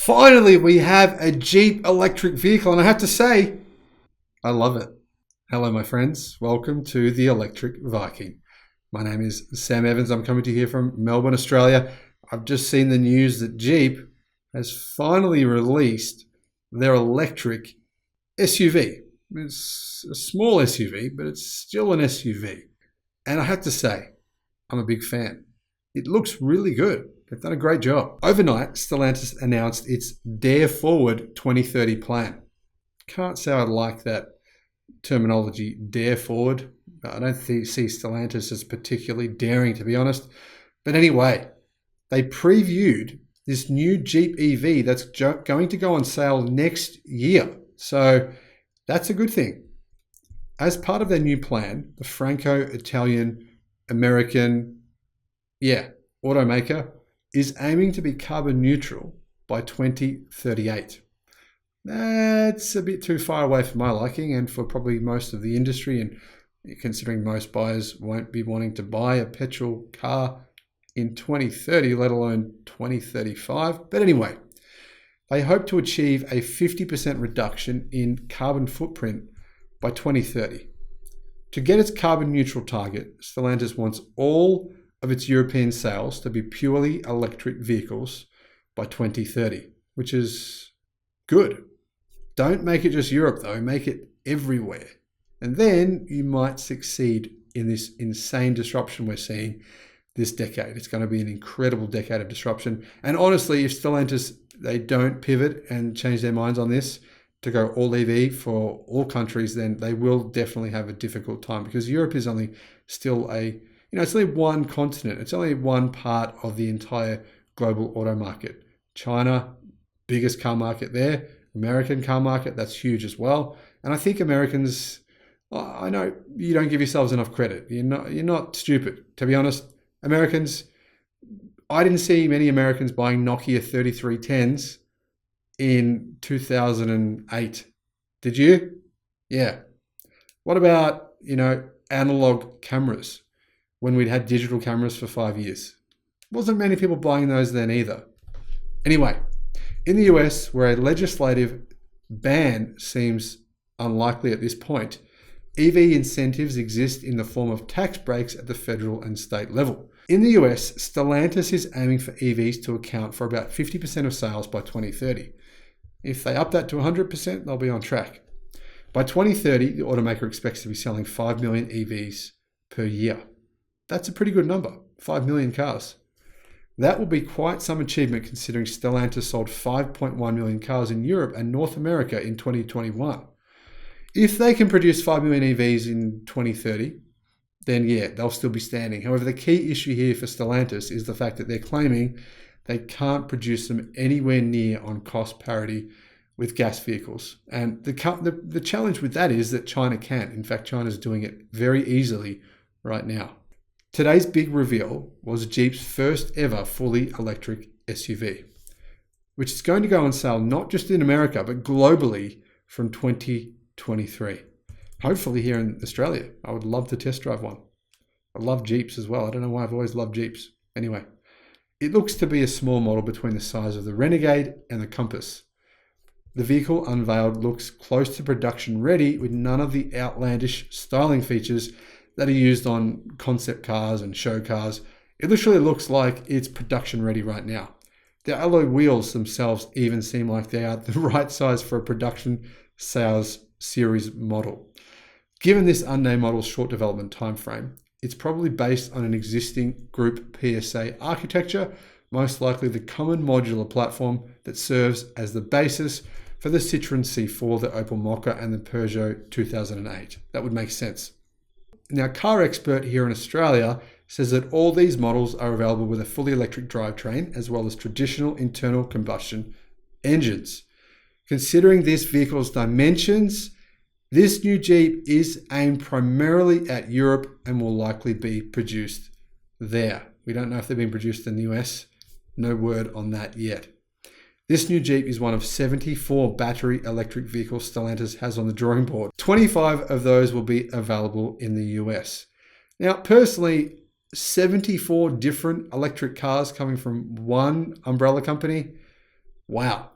Finally, we have a Jeep electric vehicle, and I have to say, I love it. Hello, my friends. Welcome to the Electric Viking. My name is Sam Evans. I'm coming to you here from Melbourne, Australia. I've just seen the news that Jeep has finally released their electric SUV. It's a small SUV, but it's still an SUV. And I have to say, I'm a big fan. It looks really good. They've done a great job. Overnight, Stellantis announced its Dare Forward 2030 plan. Can't say I like that terminology, Dare Forward. I don't see Stellantis as particularly daring, to be honest. But anyway, they previewed this new Jeep EV that's going to go on sale next year. So that's a good thing. As part of their new plan, the Franco-Italian American automaker is aiming to be carbon neutral by 2038. That's a bit too far away for my liking and for probably most of the industry, and considering most buyers won't be wanting to buy a petrol car in 2030, let alone 2035. But anyway, they hope to achieve a 50% reduction in carbon footprint by 2030. To get its carbon neutral target, Stellantis wants all of its European sales to be purely electric vehicles by 2030, which is good. Don't make it just Europe though, make it everywhere. And then you might succeed in this insane disruption we're seeing this decade. It's going to be an incredible decade of disruption. And honestly, if Stellantis, they don't pivot and change their minds on this to go all EV for all countries, then they will definitely have a difficult time, because Europe is only still it's only one continent. It's only one part of the entire global auto market. China, biggest car market there. American car market, that's huge as well. And I think Americans, I know you don't give yourselves enough credit. You're not stupid. To be honest, Americans, I didn't see many Americans buying Nokia 3310s in 2008. Did you? Yeah. What about, analog cameras when we'd had digital cameras for 5 years? Wasn't many people buying those then either. Anyway, in the US, where a legislative ban seems unlikely at this point, EV incentives exist in the form of tax breaks at the federal and state level. In the US, Stellantis is aiming for EVs to account for about 50% of sales by 2030. If they up that to 100%, they'll be on track. By 2030, the automaker expects to be selling 5 million EVs per year. That's a pretty good number, 5 million cars. That will be quite some achievement, considering Stellantis sold 5.1 million cars in Europe and North America in 2021. If they can produce 5 million EVs in 2030, then they'll still be standing. However, the key issue here for Stellantis is the fact that they're claiming they can't produce them anywhere near on cost parity with gas vehicles. And the challenge with that is that China can. In fact, China's doing it very easily right now. Today's big reveal was Jeep's first ever fully electric SUV, which is going to go on sale not just in America, but globally from 2023. Hopefully here in Australia. I would love to test drive one. I love Jeeps as well. I don't know why I've always loved Jeeps. Anyway, it looks to be a small model between the size of the Renegade and the Compass. The vehicle unveiled looks close to production ready, with none of the outlandish styling features that are used on concept cars and show cars. It literally looks like it's production ready right now. The alloy wheels themselves even seem like they are the right size for a production sales series model. Given this unnamed model's short development timeframe, it's probably based on an existing group PSA architecture, most likely the common modular platform that serves as the basis for the Citroën C4, the Opel Mokka, and the Peugeot 2008. That would make sense. Now, Car Expert here in Australia says that all these models are available with a fully electric drivetrain, as well as traditional internal combustion engines. Considering this vehicle's dimensions, this new Jeep is aimed primarily at Europe and will likely be produced there. We don't know if they've been produced in the US. No word on that yet. This new Jeep is one of 74 battery electric vehicles Stellantis has on the drawing board. 25 of those will be available in the US. Now, personally, 74 different electric cars coming from one umbrella company. Wow.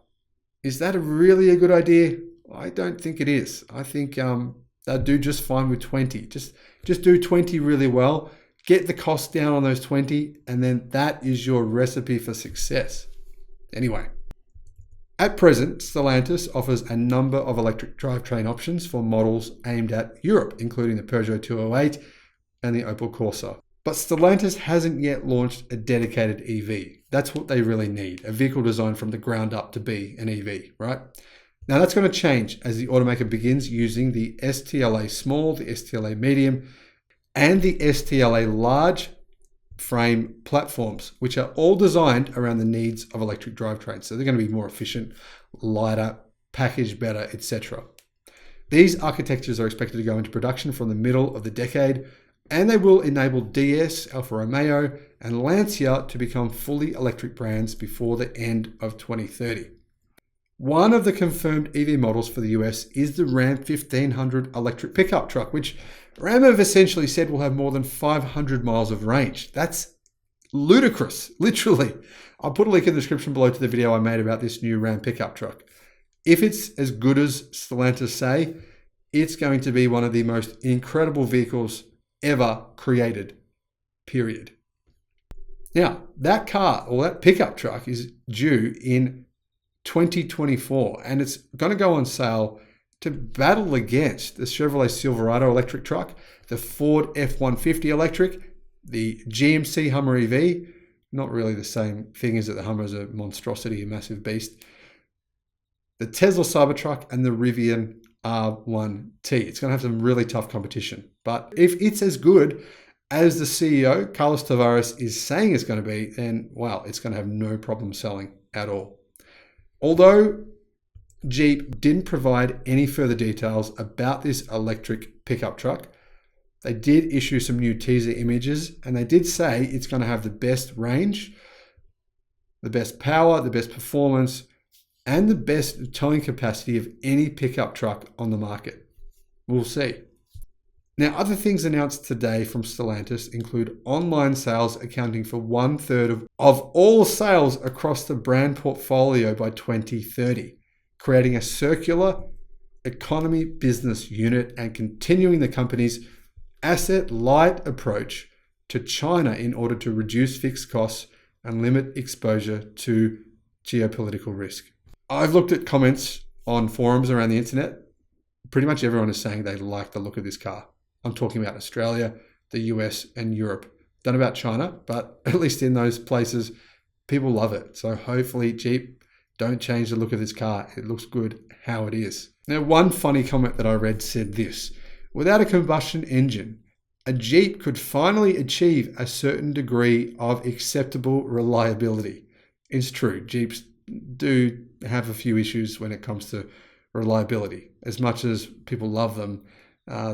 Is that really a good idea? I don't think it is. I think they'll do just fine with 20. Just do 20 really well, get the cost down on those 20, and then that is your recipe for success. Anyway, at present, Stellantis offers a number of electric drivetrain options for models aimed at Europe, including the Peugeot 208 and the Opel Corsa. But Stellantis hasn't yet launched a dedicated EV. That's what they really need, a vehicle designed from the ground up to be an EV, right? Now that's going to change as the automaker begins using the STLA Small, the STLA Medium, and the STLA Large frame platforms, which are all designed around the needs of electric drivetrains. So they're going to be more efficient, lighter, packaged better, etc. These architectures are expected to go into production from the middle of the decade, and they will enable DS, Alfa Romeo, and Lancia to become fully electric brands before the end of 2030. One of the confirmed EV models for the US is the Ram 1500 electric pickup truck, which Ram have essentially said will have more than 500 miles of range. That's ludicrous, literally. I'll put a link in the description below to the video I made about this new Ram pickup truck. If it's as good as Stellantis say, it's going to be one of the most incredible vehicles ever created, period. Now, that car or that pickup truck is due in 2024, and it's going to go on sale to battle against the Chevrolet Silverado electric truck, the Ford F-150 electric, the GMC Hummer EV, not really the same thing as that the Hummer is a monstrosity, a massive beast, the Tesla Cybertruck, and the Rivian R1T. It's going to have some really tough competition. But if it's as good as the CEO, Carlos Tavares, is saying it's going to be, then, wow, it's going to have no problem selling at all. Although Jeep didn't provide any further details about this electric pickup truck, they did issue some new teaser images, and they did say it's going to have the best range, the best power, the best performance, and the best towing capacity of any pickup truck on the market. We'll see. Now, other things announced today from Stellantis include online sales accounting for 1/3 of all sales across the brand portfolio by 2030, creating a circular economy business unit and continuing the company's asset-light approach to China in order to reduce fixed costs and limit exposure to geopolitical risk. I've looked at comments on forums around the internet. Pretty much everyone is saying they like the look of this car. I'm talking about Australia, the US, and Europe. Don't know about China, but at least in those places, people love it. So hopefully Jeep don't change the look of this car. It looks good how it is. Now, one funny comment that I read said this: without a combustion engine, a Jeep could finally achieve a certain degree of acceptable reliability. It's true, Jeeps do have a few issues when it comes to reliability. As much as people love them,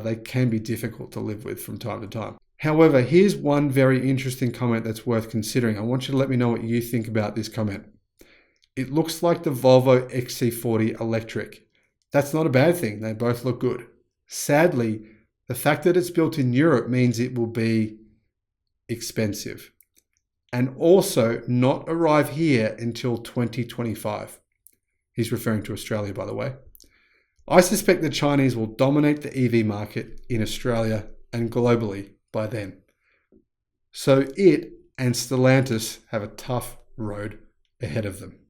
they can be difficult to live with from time to time. However, here's one very interesting comment that's worth considering. I want you to let me know what you think about this comment. It looks like the Volvo XC40 electric. That's not a bad thing. They both look good. Sadly, the fact that it's built in Europe means it will be expensive and also not arrive here until 2025. He's referring to Australia, by the way. I suspect the Chinese will dominate the EV market in Australia and globally by then. So it and Stellantis have a tough road ahead of them.